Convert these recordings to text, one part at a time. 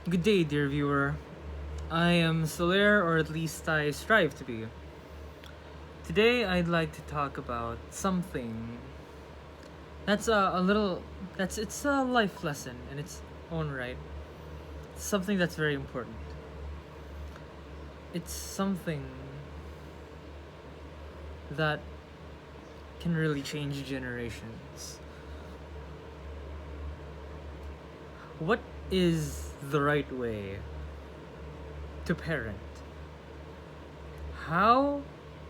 Good day, dear viewer. I am Solaire, or at least I strive to be. Today, I'd like to talk about something that's it's a life lesson in its own right. It's something that's very important. It's something that can really change generations. What is the right way to parent? How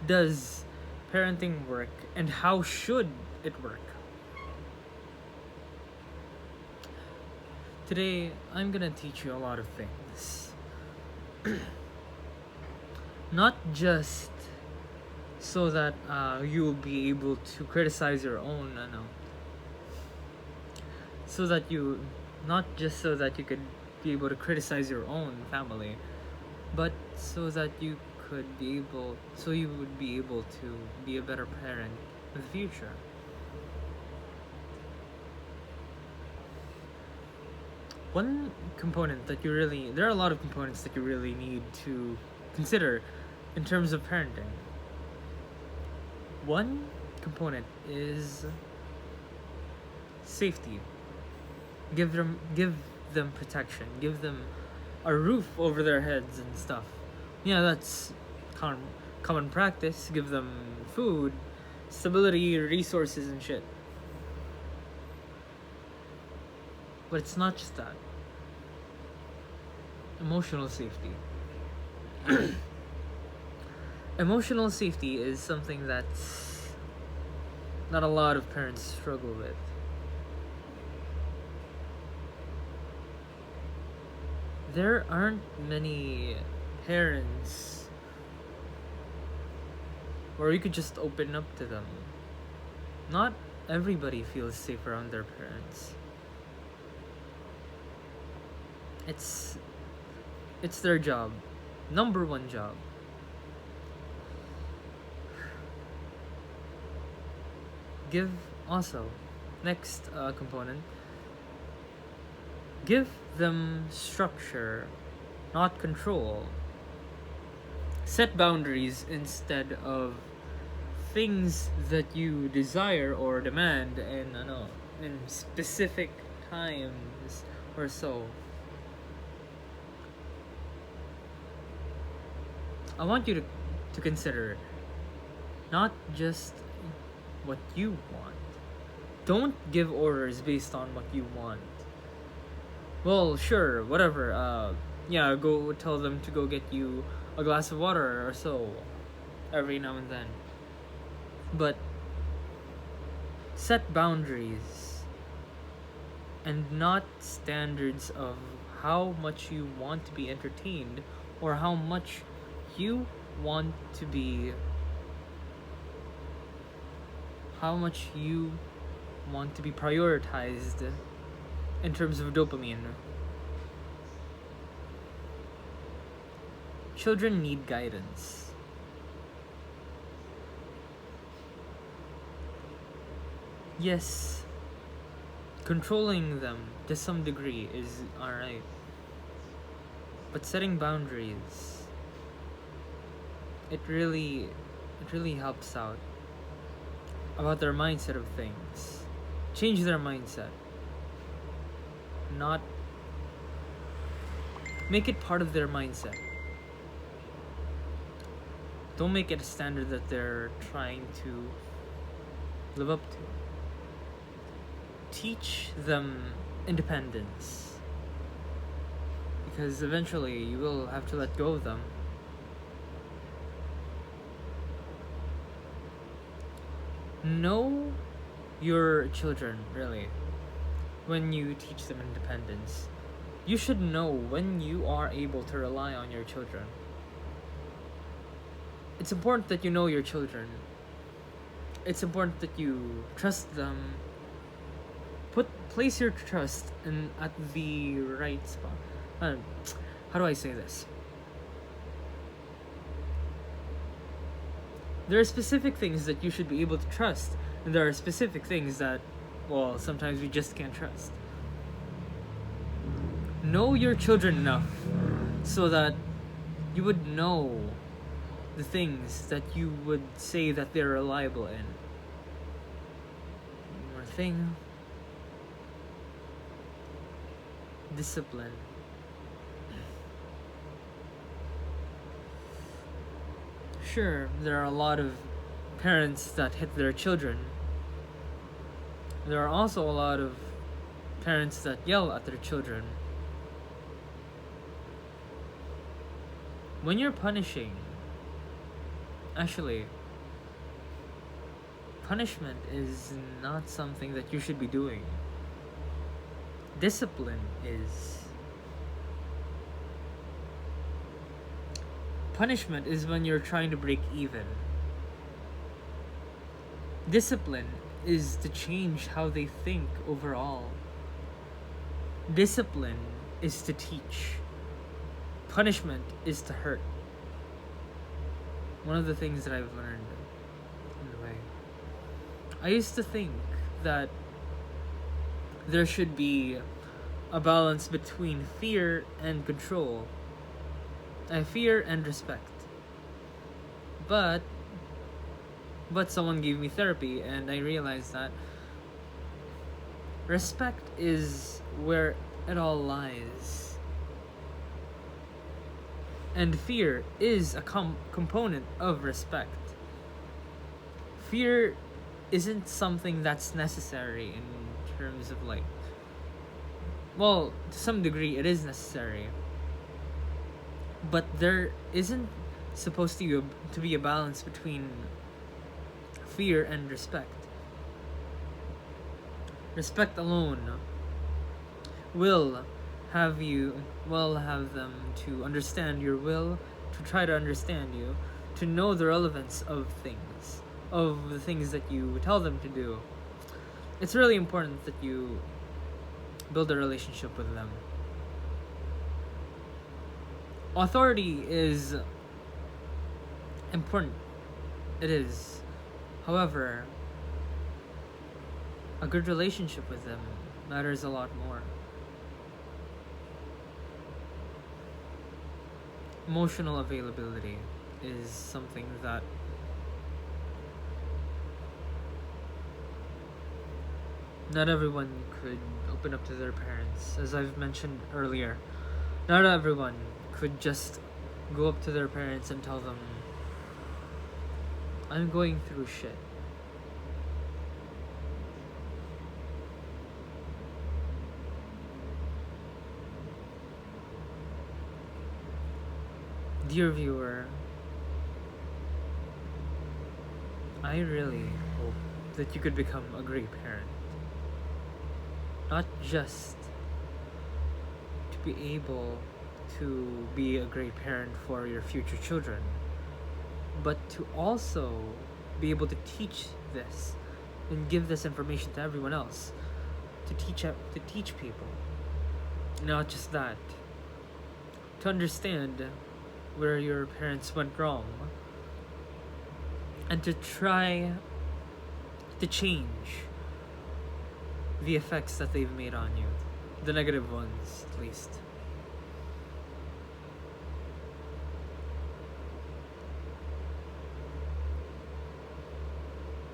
does parenting work, and how should it work? Today, I'm gonna teach you a lot of things. Not just so that you will be able to criticize your own, so that you, not just so that you could be able to criticize your own family, but so that you would be able to be a better parent in the future. One component that there are a lot of components that you really need to consider in terms of parenting. One component is safety. Give them protection. Give them a roof over their heads and stuff. Yeah, that's common practice. Give them food, stability, resources, and shit. But it's not just that. Emotional safety. Emotional safety is something that not a lot of parents struggle with. There aren't many parents where you could just open up to them. Not everybody feels safe around their parents. It's their job. Number one job. Next component, give them structure, not control. Set boundaries instead of things that you desire or demand in specific times or so. I want you to consider not just what you want. Don't give orders based on what you want. Well, sure, whatever. Go tell them to go get you a glass of water or so every now and then. But set boundaries and not standards of how much you want to be entertained or how much you want to be prioritized in terms of dopamine. Children need guidance. Yes, controlling them to some degree is alright. But setting boundaries, it really helps out about their mindset of things. Change their mindset. Not make it part of their mindset. Don't make it a standard that they're trying to live up to. Teach them independence, because eventually you will have to let go of them. Know your children, really. When you teach them independence, you should know when you are able to rely on your children. It's important that you know your children. It's important that you trust them. Place your trust at the right spot. How do I say this? There are specific things that you should be able to trust, and there are specific things that, well, sometimes we just can't trust. know your children enough so that you would know the things that you would say that they're reliable in. One more thing. Discipline. Sure, there are a lot of parents that hit their children. There are also a lot of parents that yell at their children. When you're punishing, actually, punishment is not something that you should be doing. Discipline is. Punishment is when you're trying to break even. Discipline is to change how they think overall. Discipline is to teach. Punishment is to hurt. One of the things that I've learned in a way. I used to think that there should be a balance between fear and control. Fear and respect. But someone gave me therapy and I realized that respect is where it all lies. And fear is a component of respect. Fear isn't something that's necessary in terms of like, well, to some degree it is necessary. But there isn't supposed to be a balance between fear and respect. Respect alone will have them to understand your will, to try to understand you, to know the relevance of the things that you tell them to do. It's really important that you build a relationship with them. Authority is important. It is. However, a good relationship with them matters a lot more. Emotional availability is something that not everyone could open up to their parents. As I've mentioned earlier, not everyone could just go up to their parents and tell them, I'm going through shit. Dear viewer, I really hope that you could become a great parent. Not just to be able to be a great parent for your future children, but to also be able to teach this and give this information to everyone else, to teach people. Not just that, to understand where your parents went wrong and to try to change the effects that they've made on you, the negative ones at least.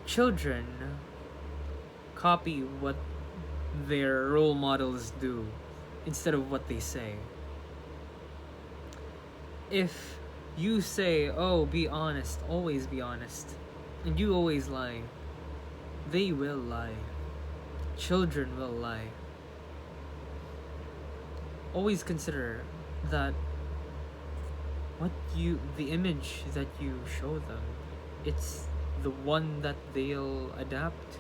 Children copy what their role models do instead of what they say. If you say, oh, be honest, always be honest, and you always lie, they will lie. Children will lie. Always consider that the image that you show them, it's the one that they'll adapt to.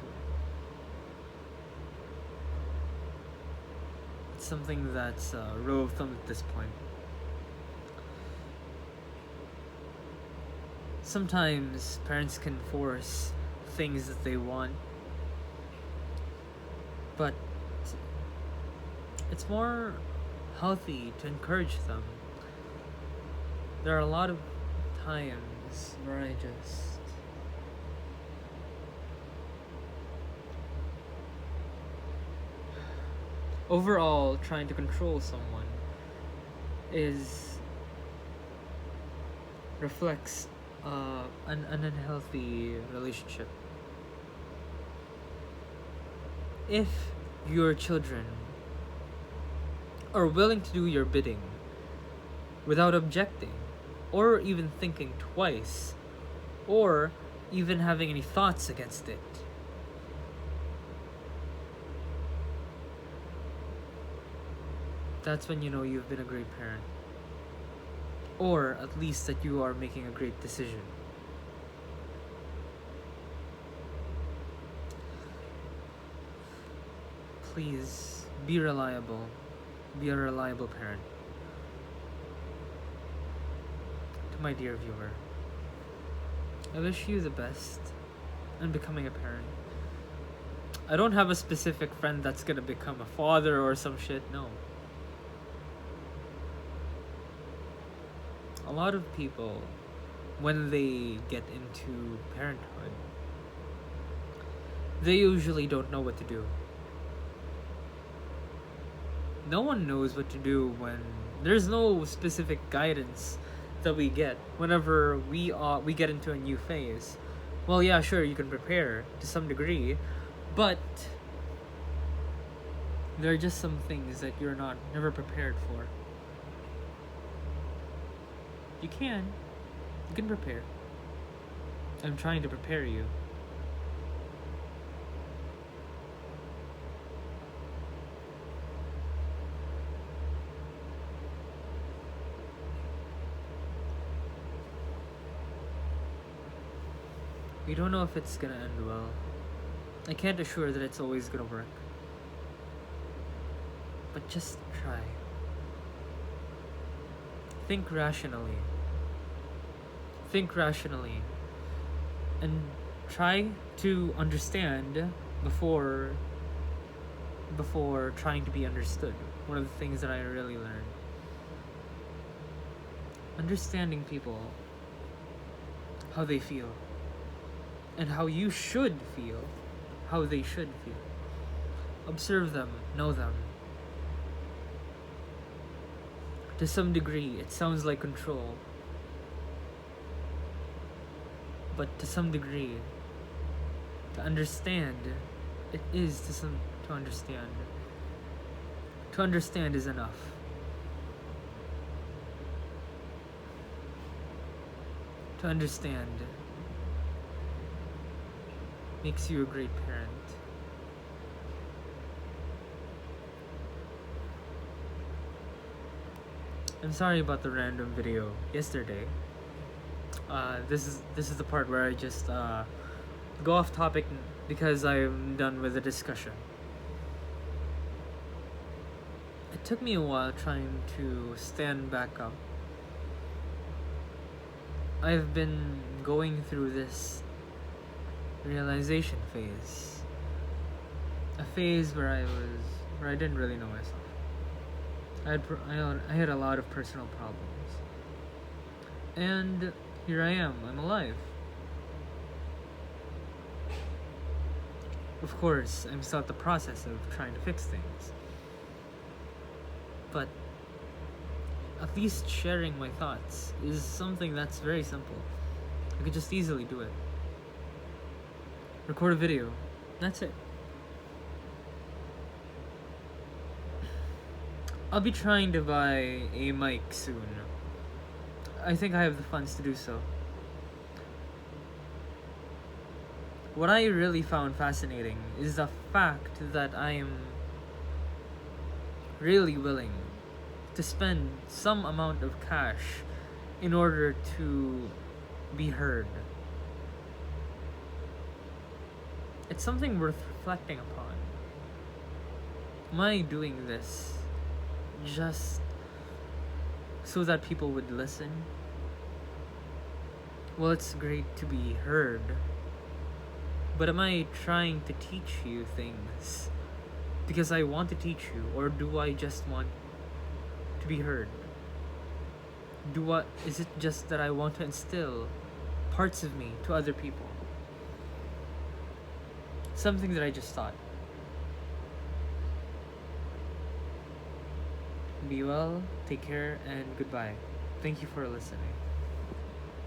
It's something that's a rule of thumb at this point. Sometimes parents can force things that they want, but it's more healthy to encourage them. There are a lot of times where I just overall trying to control someone is reflects an unhealthy relationship. If your children are willing to do your bidding without objecting, or even thinking twice, or even having any thoughts against it, that's when you know you've been a great parent. Or at least that you are making a great decision. Please be reliable. Be a reliable parent. To my dear viewer, I wish you the best in becoming a parent. I don't have a specific friend that's gonna become a father or some shit, no. A lot of people, when they get into parenthood, they usually don't know what to do. No one knows what to do when there's no specific guidance that we get whenever we get into a new phase. Well, yeah, sure, you can prepare to some degree, but there are just some things that you're never prepared for. You can prepare. I'm trying to prepare you. We don't know if it's gonna end well. I can't assure that it's always gonna work. But just try. Think rationally. Think rationally. And try to understand before trying to be understood. One of the things that I really learned. Understanding people, how they feel, and how you should feel, how they should feel. Observe them, know them. To some degree, it sounds like control. But to some degree, to understand, it is to understand. To understand is enough. To understand makes you a great parent. I'm sorry about the random video yesterday. This is the part where I just go off topic because I'm done with the discussion. It took me a while trying to stand back up. I've been going through this realization phase. A phase where I didn't really know myself. I had a lot of personal problems. And here I am, I'm alive. Of course, I'm still at the process of trying to fix things. But at least sharing my thoughts is something that's very simple. I could just easily do it. Record a video. That's it. I'll be trying to buy a mic soon. I think I have the funds to do so. What I really found fascinating is the fact that I am really willing to spend some amount of cash in order to be heard. It's something worth reflecting upon. Am I doing this just so that people would listen? Well, it's great to be heard, but am I trying to teach you things because I want to teach you, or do I just want to be heard? Is it just that I want to instill parts of me to other people? Something that I just thought. Be well, take care, and goodbye. Thank you for listening.